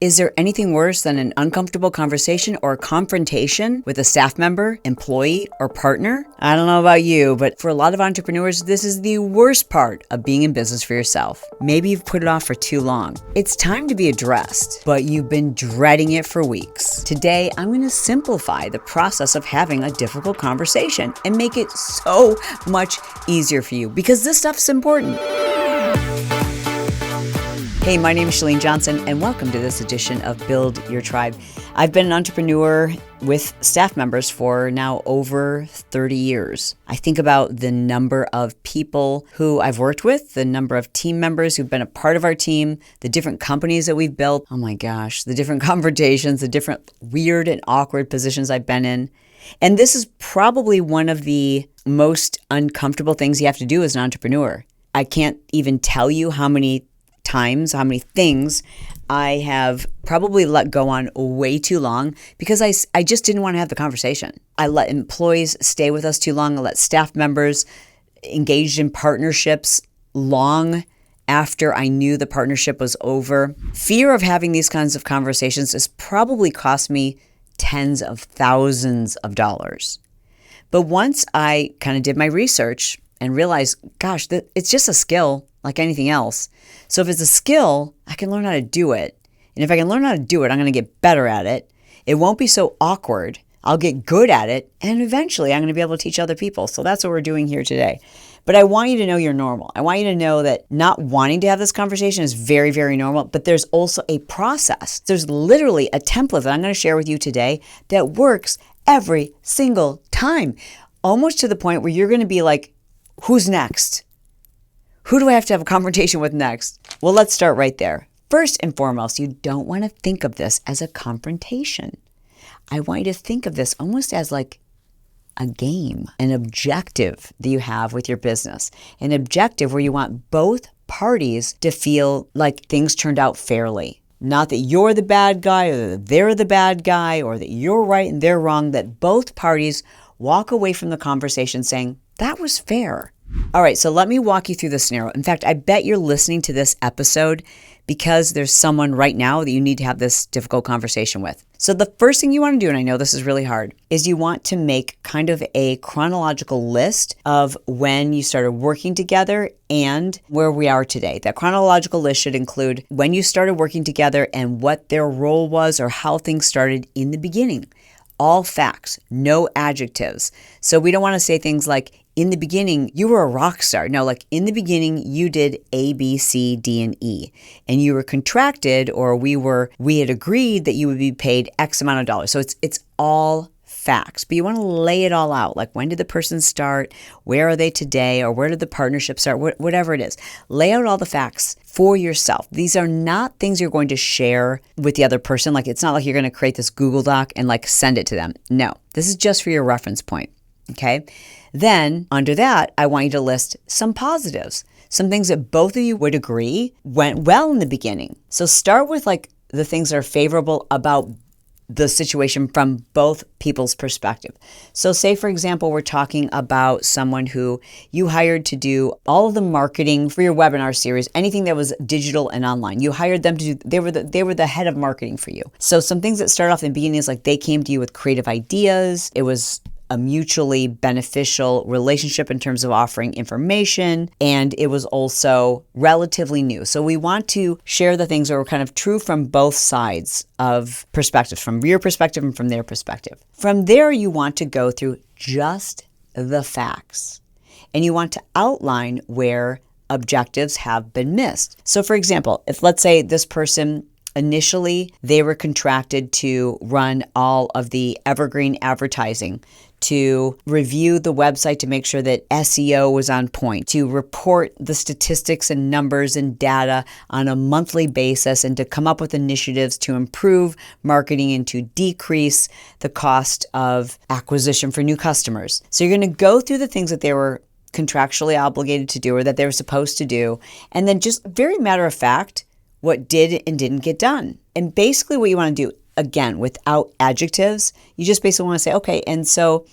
Is there anything worse than an uncomfortable conversation or confrontation with a staff member, employee, or partner? I don't know about you, but for a lot of entrepreneurs, this is the worst part of being in business for yourself. Maybe you've put it off for too long. It's time to be addressed, but you've been dreading it for weeks. Today, I'm going to simplify the process of having a difficult conversation and make it so much easier for you because this stuff's important. Hey, my name is Chalene Johnson, and welcome to this edition of Build Your Tribe. I've been an entrepreneur with staff members for now over 30 years. I think about the number of people who I've worked with, the number of team members who've been a part of our team, the different companies that we've built. Oh my gosh, the different confrontations, the different weird and awkward positions I've been in. And this is probably one of the most uncomfortable things you have to do as an entrepreneur. I can't even tell you how many things I have probably let go on way too long because I just didn't want to have the conversation. I let employees stay with us too long. I let staff members engaged in partnerships long after I knew the partnership was over. Fear of having these kinds of conversations has probably cost me tens of thousands of dollars. But once I kind of did my research and realized, gosh, it's just a skill like anything else. So if it's a skill, I can learn how to do it. And if I can learn how to do it, I'm going to get better at it. It won't be so awkward. I'll get good at it. And eventually I'm going to be able to teach other people. So that's what we're doing here today. But I want you to know you're normal. I want you to know that not wanting to have this conversation is very, very normal. But there's also a process. There's literally a template that I'm going to share with you today that works every single time. Almost to the point where you're going to be like, who's next? Who do I have to have a confrontation with next? Well, let's start right there. First and foremost, you don't want to think of this as a confrontation. I want you to think of this almost as like a game, an objective that you have with your business, an objective where you want both parties to feel like things turned out fairly. Not that you're the bad guy or that they're the bad guy or that you're right and they're wrong, that both parties walk away from the conversation saying, that was fair. All right, so let me walk you through the scenario. In fact, I bet you're listening to this episode because there's someone right now that you need to have this difficult conversation with. So the first thing you want to do, and I know this is really hard, is you want to make kind of a chronological list of when you started working together and where we are today. That chronological list should include when you started working together and what their role was or how things started in the beginning. All facts, no adjectives. So we don't want to say things like, in the beginning, you were a rock star. No, like in the beginning, you did A, B, C, D, and E. And you were contracted or we had agreed that you would be paid X amount of dollars. So it's all facts. But you want to lay it all out. Like when did the person start? Where are they today? Or where did the partnership start? Whatever it is. Lay out all the facts for yourself. These are not things you're going to share with the other person. Like it's not like you're going to create this Google Doc and like send it to them. No, this is just for your reference point. Okay. Then under that, I want you to list some positives, some things that both of you would agree went well in the beginning. So start with like the things that are favorable about the situation from both people's perspective. So say, for example, we're talking about someone who you hired to do all of the marketing for your webinar series, anything that was digital and online. You hired them to do, they were the head of marketing for you. So some things that start off in the beginning is like they came to you with creative ideas. It was a mutually beneficial relationship in terms of offering information, and it was also relatively new. So we want to share the things that are kind of true from both sides of perspectives, from your perspective and from their perspective. From there, you want to go through just the facts, and you want to outline where objectives have been missed. So for example, if let's say this person initially, they were contracted to run all of the evergreen advertising, to review the website to make sure that SEO was on point, to report the statistics and numbers and data on a monthly basis, and to come up with initiatives to improve marketing and to decrease the cost of acquisition for new customers. So you're going to go through the things that they were contractually obligated to do or that they were supposed to do, and then just very matter of fact, what did and didn't get done. And basically what you want to do, again, without adjectives, you just basically want to say, okay, and so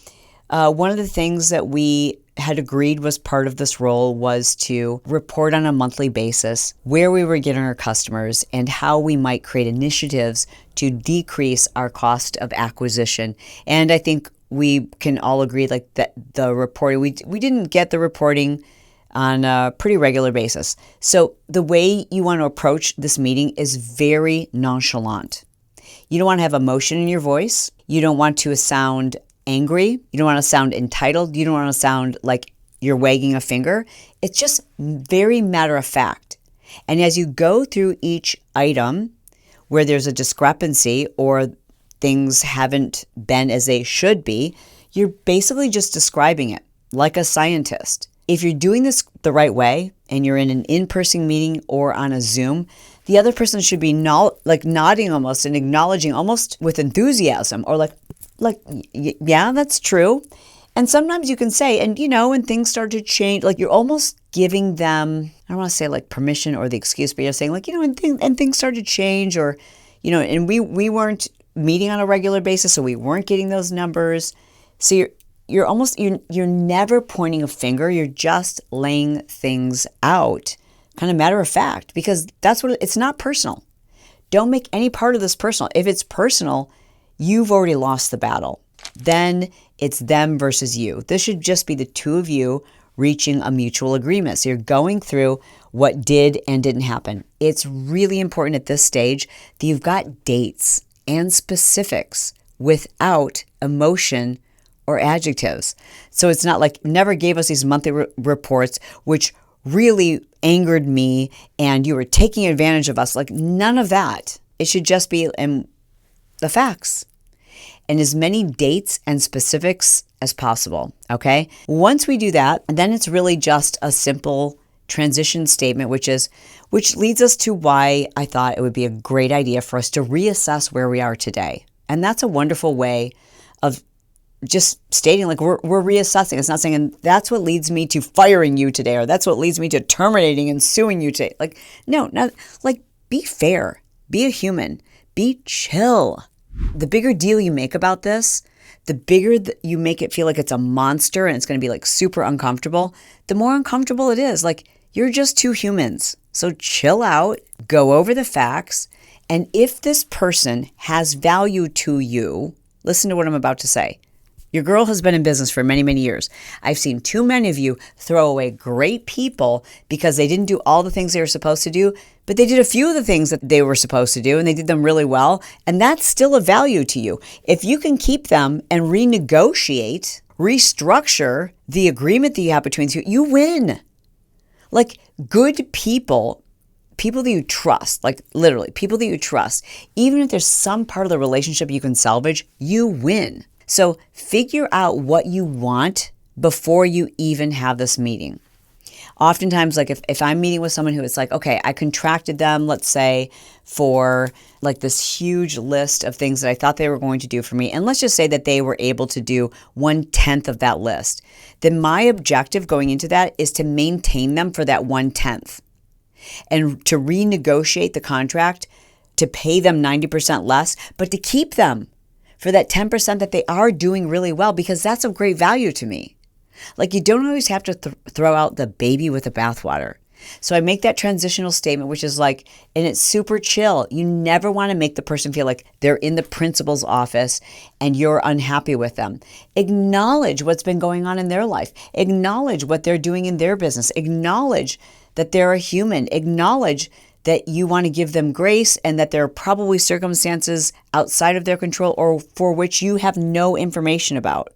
one of the things that we had agreed was part of this role was to report on a monthly basis where we were getting our customers and how we might create initiatives to decrease our cost of acquisition. And I think we can all agree like that the reporting, we didn't get the reporting on a pretty regular basis. So the way you want to approach this meeting is very nonchalant. You don't want to have emotion in your voice. You don't want to sound angry. You don't want to sound entitled. You don't want to sound like you're wagging a finger. It's just very matter of fact. And as you go through each item where there's a discrepancy or things haven't been as they should be, you're basically just describing it like a scientist. If you're doing this the right way and you're in an in-person meeting or on a Zoom, the other person should be nodding almost and acknowledging almost with enthusiasm or like, yeah, that's true. And sometimes you can say, and when things start to change, like you're almost giving them, I don't want to say like permission or the excuse, but you're saying like, and things started to change or, and we weren't meeting on a regular basis, so we weren't getting those numbers. So you're never pointing a finger. You're just laying things out, kind of matter of fact, because it's not personal. Don't make any part of this personal. If it's personal, you've already lost the battle. Then it's them versus you. This should just be the two of you reaching a mutual agreement. So you're going through what did and didn't happen. It's really important at this stage that you've got dates and specifics without emotion or adjectives. So it's not like never gave us these monthly reports, which really angered me and you were taking advantage of us. Like none of that. It should just be the facts and as many dates and specifics as possible. Okay. Once we do that, then it's really just a simple transition statement, which leads us to why I thought it would be a great idea for us to reassess where we are today. And that's a wonderful way of just stating like we're reassessing. It's not saying, and that's what leads me to firing you today, or that's what leads me to terminating and suing you today. Like, no, not like be fair, be a human, be chill. The bigger deal you make about this, the bigger you make it feel like it's a monster and it's going to be like super uncomfortable, the more uncomfortable it is. Like you're just two humans. So chill out, go over the facts. And if this person has value to you, listen to what I'm about to say. Your girl has been in business for many, many years. I've seen too many of you throw away great people because they didn't do all the things they were supposed to do, but they did a few of the things that they were supposed to do and they did them really well. And that's still a value to you. If you can keep them and renegotiate, restructure the agreement that you have between you, you win. Like good people that you trust, like literally people that you trust, even if there's some part of the relationship you can salvage, you win. So figure out what you want before you even have this meeting. Oftentimes, like if I'm meeting with someone who it's like, okay, I contracted them, let's say, for like this huge list of things that I thought they were going to do for me. And let's just say that they were able to do 1/10 of that list. Then my objective going into that is to maintain them for that 1/10 and to renegotiate the contract, to pay them 90% less, but to keep them for that 10% that they are doing really well, because that's of great value to me. Like you don't always have to throw out the baby with the bathwater. So I make that transitional statement, which is like, and it's super chill. You never want to make the person feel like they're in the principal's office and you're unhappy with them. Acknowledge what's been going on in their life. Acknowledge what they're doing in their business. Acknowledge that they're a human. Acknowledge that you want to give them grace and that there are probably circumstances outside of their control or for which you have no information about.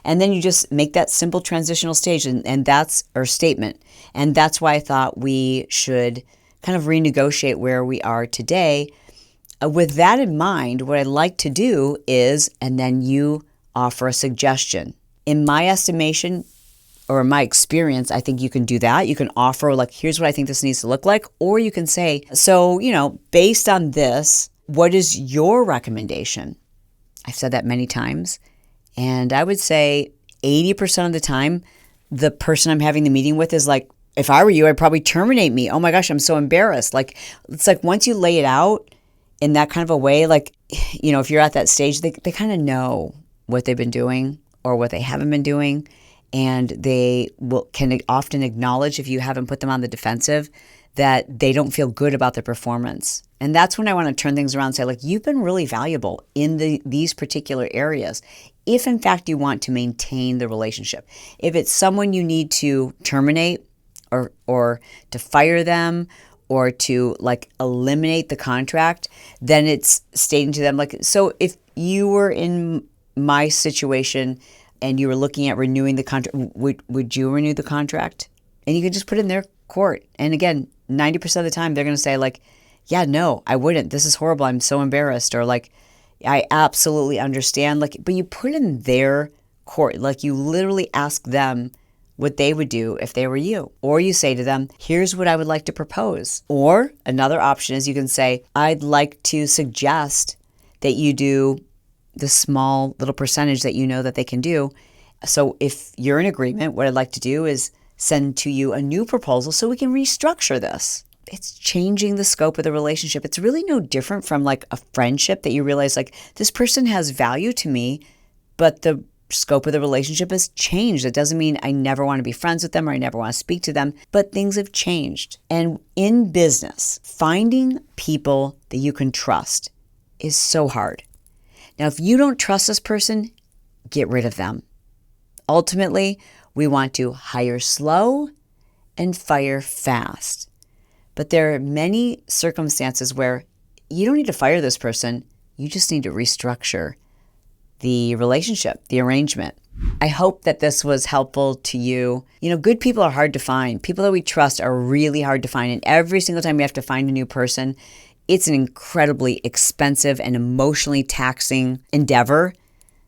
And then you just make that simple transitional stage and that's our statement. And that's why I thought we should kind of renegotiate where we are today. With that in mind, what I'd like to do is, and then you offer a suggestion. In my estimation, or in my experience, I think you can do that. You can offer like, here's what I think this needs to look like. Or you can say, so, based on this, what is your recommendation? I've said that many times. And I would say 80% of the time, the person I'm having the meeting with is like, if I were you, I'd probably terminate me. Oh my gosh, I'm so embarrassed. Like, it's like once you lay it out in that kind of a way, like, if you're at that stage, they kind of know what they've been doing or what they haven't been doing. and can often acknowledge, if you haven't put them on the defensive, that they don't feel good about their performance. And that's when I want to turn things around and say, like, you've been really valuable in these particular areas. If in fact you want to maintain the relationship, if it's someone you need to terminate or to fire them or to like eliminate the contract, then it's stating to them, like, so if you were in my situation and you were looking at renewing the contract, would you renew the contract? And you can just put it in their court. And again, 90% of the time, they're going to say, like, yeah, no, I wouldn't. This is horrible. I'm so embarrassed. Or like, I absolutely understand. Like, but you put it in their court. Like, you literally ask them what they would do if they were you. Or you say to them, here's what I would like to propose. Or another option is you can say, I'd like to suggest that you do the small little percentage that you know that they can do. So if you're in agreement, what I'd like to do is send to you a new proposal so we can restructure this. It's changing the scope of the relationship. It's really no different from like a friendship that you realize, like, this person has value to me, but the scope of the relationship has changed. It doesn't mean I never want to be friends with them or I never want to speak to them, but things have changed. And in business, finding people that you can trust is so hard. Now, if you don't trust this person, get rid of them. Ultimately, we want to hire slow and fire fast. But there are many circumstances where you don't need to fire this person. You just need to restructure the relationship, the arrangement. I hope that this was helpful to you. You know, good people are hard to find. People that we trust are really hard to find. And every single time we have to find a new person, it's an incredibly expensive and emotionally taxing endeavor.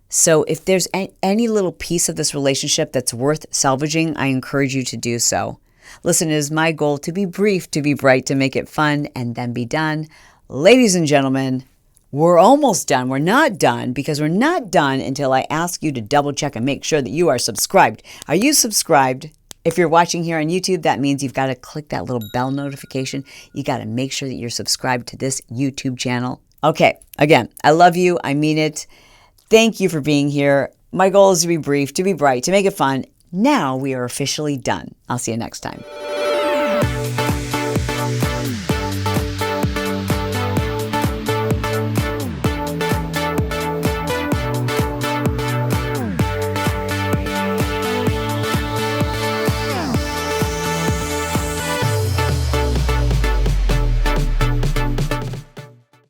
So if there's any little piece of this relationship that's worth salvaging, I encourage you to do so. Listen, it is my goal to be brief, to be bright, to make it fun, and then be done. Ladies and gentlemen, we're almost done. We're not done because we're not done until I ask you to double check and make sure that you are subscribed. Are you subscribed? If you're watching here on YouTube, that means you've got to click that little bell notification. You got to make sure that you're subscribed to this YouTube channel. Okay, again, I love you. I mean it. Thank you for being here. My goal is to be brief, to be bright, to make it fun. Now we are officially done. I'll see you next time.